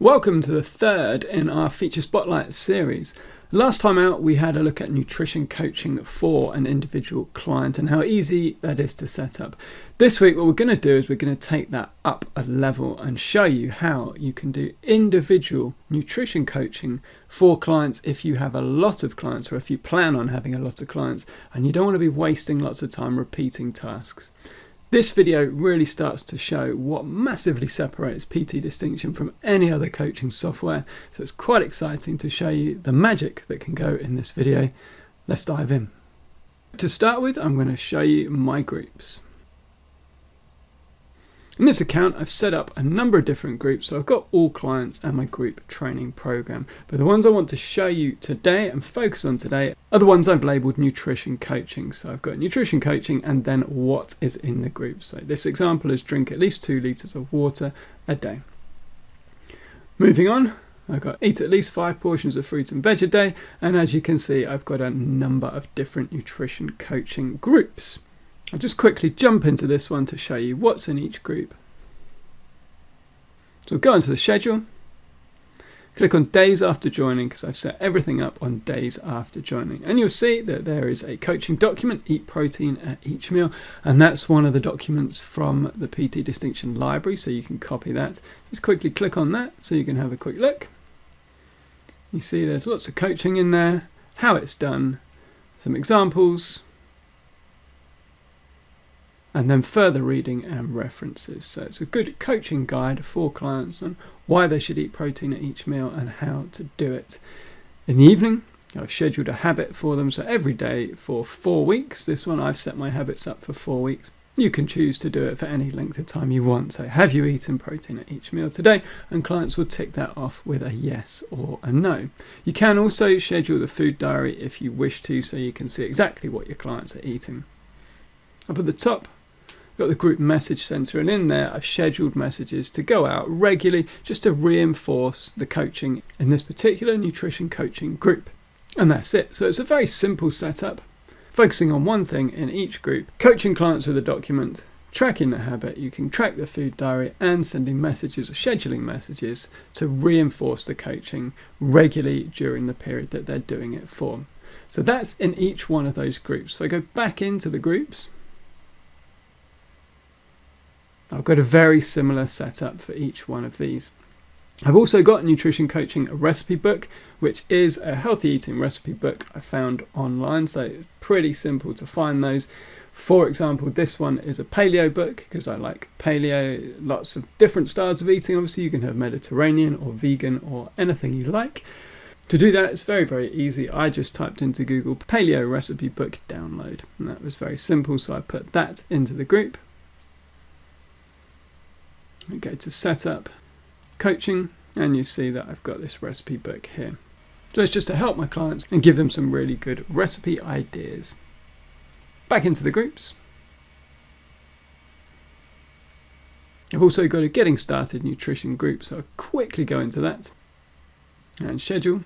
Welcome to the third in our Feature Spotlight series. Last time out we had a look at nutrition coaching for an individual client and how easy that is to set up. This week what we're going to do is we're going to take that up a level and show you how you can do individual nutrition coaching for clients if you have a lot of clients or if you plan on having a lot of clients and you don't want to be wasting lots of time repeating tasks. This video really starts to show what massively separates PT Distinction from any other coaching software, so it's quite exciting to show you the magic that can go in this video. Let's dive in. To start with, I'm going to show you my groups. In this account, I've set up a number of different groups, so I've got all clients and my group training program. But the ones I want to show you today and focus on today are the ones I've labeled nutrition coaching. So I've got nutrition coaching and then what is in the group. So this example is drink at least 2 litres of water a day. Moving on, I've got eat at least 5 portions of fruit and veg a day. And as you can see, I've got a number of different nutrition coaching groups. I'll just quickly jump into this one to show you what's in each group. So go into the schedule, click on days after joining because I've set everything up on days after joining. And you'll see that there is a coaching document, eat protein at each meal. And that's one of the documents from the PT Distinction library, so you can copy that. Just quickly click on that so you can have a quick look. You see there's lots of coaching in there, how it's done, some examples, and then further reading and references. So it's a good coaching guide for clients on why they should eat protein at each meal and how to do it. In the evening, I've scheduled a habit for them, so every day for 4 weeks. This one I've set my habits up for 4 weeks. You can choose to do it for any length of time you want. So have you eaten protein at each meal today? And clients will tick that off with a yes or a no. You can also schedule the food diary if you wish to, so you can see exactly what your clients are eating. Up at the top, got the group message center, and in there I've scheduled messages to go out regularly just to reinforce the coaching in this particular nutrition coaching group. And that's it. So it's a very simple setup, focusing on one thing in each group, coaching clients with a document, tracking the habit. You can track the food diary and sending messages or scheduling messages to reinforce the coaching regularly during the period that they're doing it for. So that's in each one of those groups. So I go back into the groups. I've got a very similar setup for each one of these. I've also got nutrition coaching a recipe book, which is a healthy eating recipe book I found online, so it's pretty simple to find those. For example, this one is a paleo book because I like paleo, lots of different styles of eating. Obviously you can have Mediterranean or vegan or anything you like. To do that, it's very, very easy. I just typed into Google paleo recipe book download, and that was very simple, so I put that into the group. I go to setup, coaching, and you see that I've got this recipe book here. So it's just to help my clients and give them some really good recipe ideas. Back into the groups. I've also got a getting started nutrition group, so I'll quickly go into that and schedule.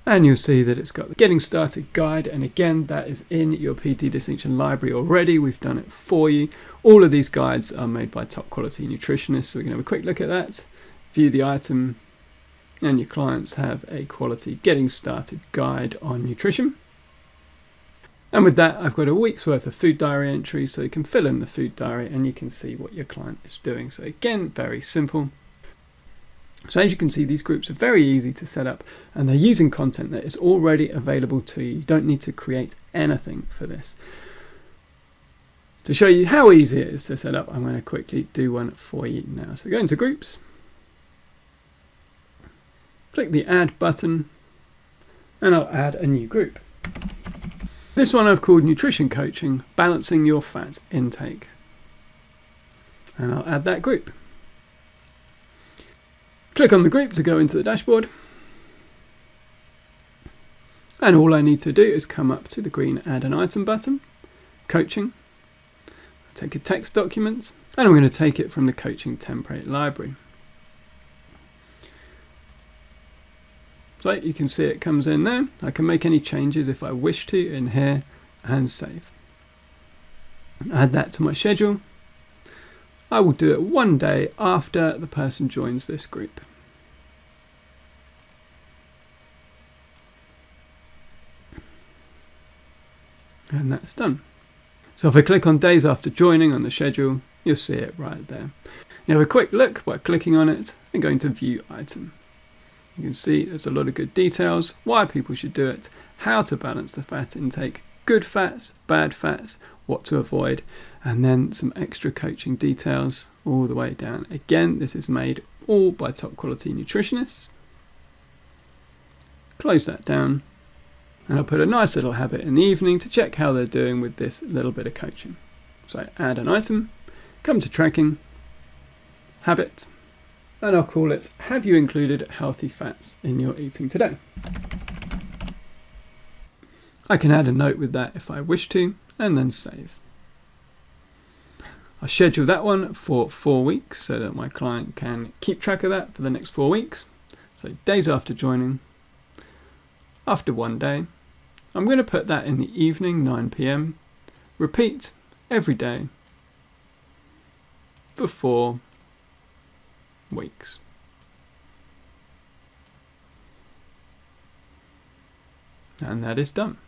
And you'll see that it's got the Getting Started guide, and again that is in your PT Distinction library already. We've done it for you. All of these guides are made by top quality nutritionists, so we can have a quick look at that, view the item, and your clients have a quality Getting Started guide on nutrition. And with that, I've got a week's worth of food diary entries, so you can fill in the food diary and you can see what your client is doing. So again, very simple. So as you can see, these groups are very easy to set up, and they're using content that is already available to you. You don't need to create anything for this. To show you how easy it is to set up, I'm going to quickly do one for you now. So go into groups, click the add button, and I'll add a new group. This one I've called Nutrition Coaching, Balancing Your Fat Intake. And I'll add that group. Click on the group to go into the dashboard. And all I need to do is come up to the green Add an Item button, Coaching. Take a text document, and I'm going to take it from the coaching template library. So you can see it comes in there. I can make any changes if I wish to in here and save. Add that to my schedule. I will do it one day after the person joins this group. And that's done. So if I click on days after joining on the schedule, you'll see it right there. You have a quick look by clicking on it and going to view item. You can see there's a lot of good details, why people should do it, how to balance the fat intake, good fats, bad fats, what to avoid, and then some extra coaching details all the way down. Again, this is made all by top quality nutritionists. Close that down, and I'll put a nice little habit in the evening to check how they're doing with this little bit of coaching. So add an item, come to tracking, habit, and I'll call it, have you included healthy fats in your eating today? I can add a note with that if I wish to, and then save. I'll schedule that one for 4 weeks so that my client can keep track of that for the next 4 weeks. So days after joining, after 1 day, I'm going to put that in the evening, 9 PM. Repeat every day for 4 weeks. And that is done.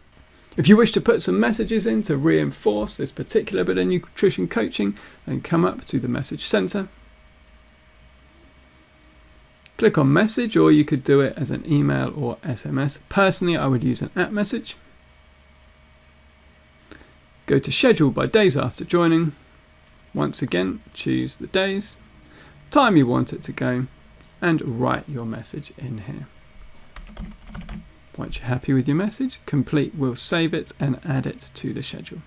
If you wish to put some messages in to reinforce this particular bit of nutrition coaching, then come up to the message center. Click on message, or you could do it as an email or SMS. Personally, I would use an app message. Go to schedule by days after joining. Once again, choose the days, time you want it to go, and write your message in here. Once you're happy with your message, complete will save it and add it to the schedule.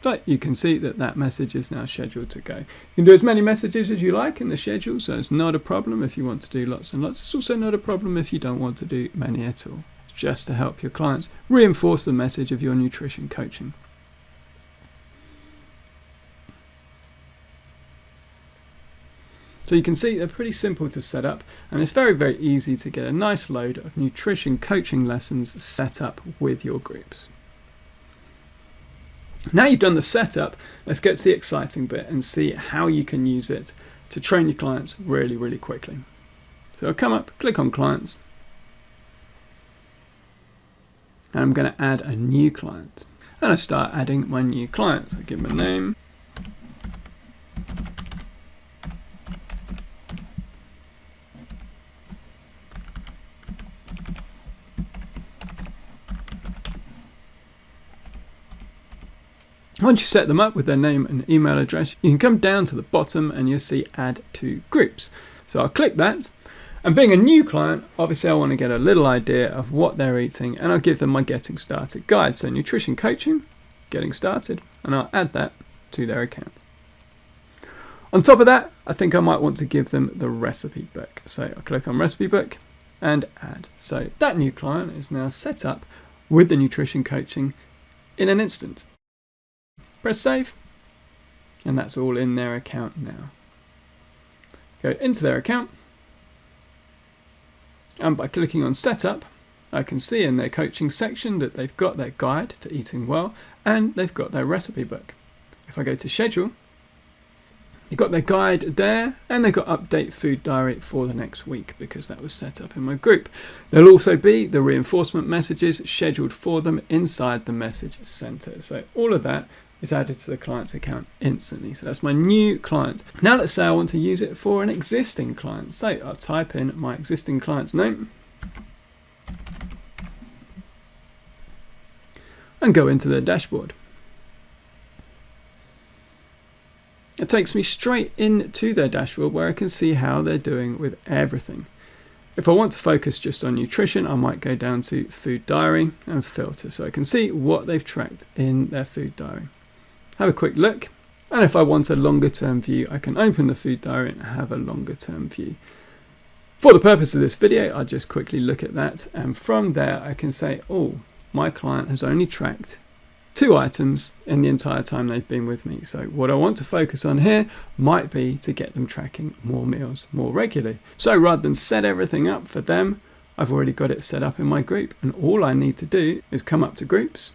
So you can see that that message is now scheduled to go. You can do as many messages as you like in the schedule, so it's not a problem if you want to do lots and lots. It's also not a problem if you don't want to do many at all. It's just to help your clients reinforce the message of your nutrition coaching. So you can see they're pretty simple to set up, and it's very, very easy to get a nice load of nutrition coaching lessons set up with your groups. Now you've done the setup, let's get to the exciting bit and see how you can use it to train your clients really, really quickly. So I'll come up, click on clients, and I'm going to add a new client. And I start adding my new client. So I give them a name. Once you set them up with their name and email address, you can come down to the bottom and you'll see add to groups. So I'll click that, and being a new client, obviously I want to get a little idea of what they're eating, and I'll give them my getting started guide. So nutrition coaching, getting started, and I'll add that to their account. On top of that, I think I might want to give them the recipe book. So I'll click on recipe book and add. So that new client is now set up with the nutrition coaching in an instant. Press save, and that's all in their account now. Go into their account, and by clicking on setup, I can see in their coaching section that they've got their guide to eating well, and they've got their recipe book. If I go to schedule, you've got their guide there, and they've got update food diary for the next week because that was set up in my group. There'll also be the reinforcement messages scheduled for them inside the message center. So all of that is added to the client's account instantly. So that's my new client. Now let's say I want to use it for an existing client. So I'll type in my existing client's name and go into their dashboard. It takes me straight into their dashboard where I can see how they're doing with everything. If I want to focus just on nutrition, I might go down to food diary and filter so I can see what they've tracked in their food diary. Have a quick look, and if I want a longer term view, I can open the food diary and have a longer term view. For the purpose of this video, I'll just quickly look at that, and from there I can say, oh, my client has only tracked 2 items in the entire time they've been with me. So what I want to focus on here might be to get them tracking more meals more regularly. So rather than set everything up for them, I've already got it set up in my group, and all I need to do is come up to groups.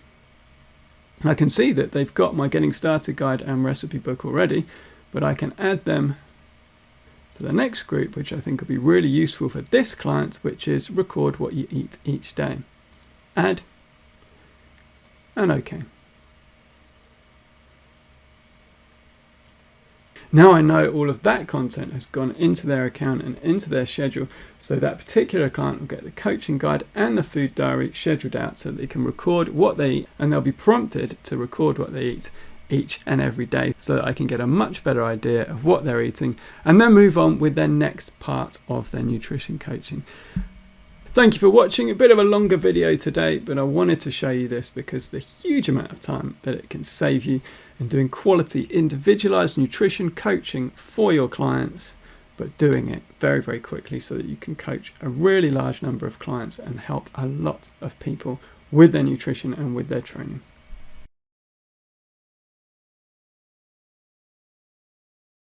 I can see that they've got my getting started guide and recipe book already, but I can add them to the next group, which I think will be really useful for this client, which is record what you eat each day. Add, and OK. Now I know all of that content has gone into their account and into their schedule, so that particular client will get the coaching guide and the food diary scheduled out so that they can record what they eat, and they'll be prompted to record what they eat each and every day so that I can get a much better idea of what they're eating and then move on with their next part of their nutrition coaching. Thank you for watching. A bit of a longer video today, but I wanted to show you this because the huge amount of time that it can save you in doing quality individualized nutrition coaching for your clients, but doing it very, very quickly so that you can coach a really large number of clients and help a lot of people with their nutrition and with their training.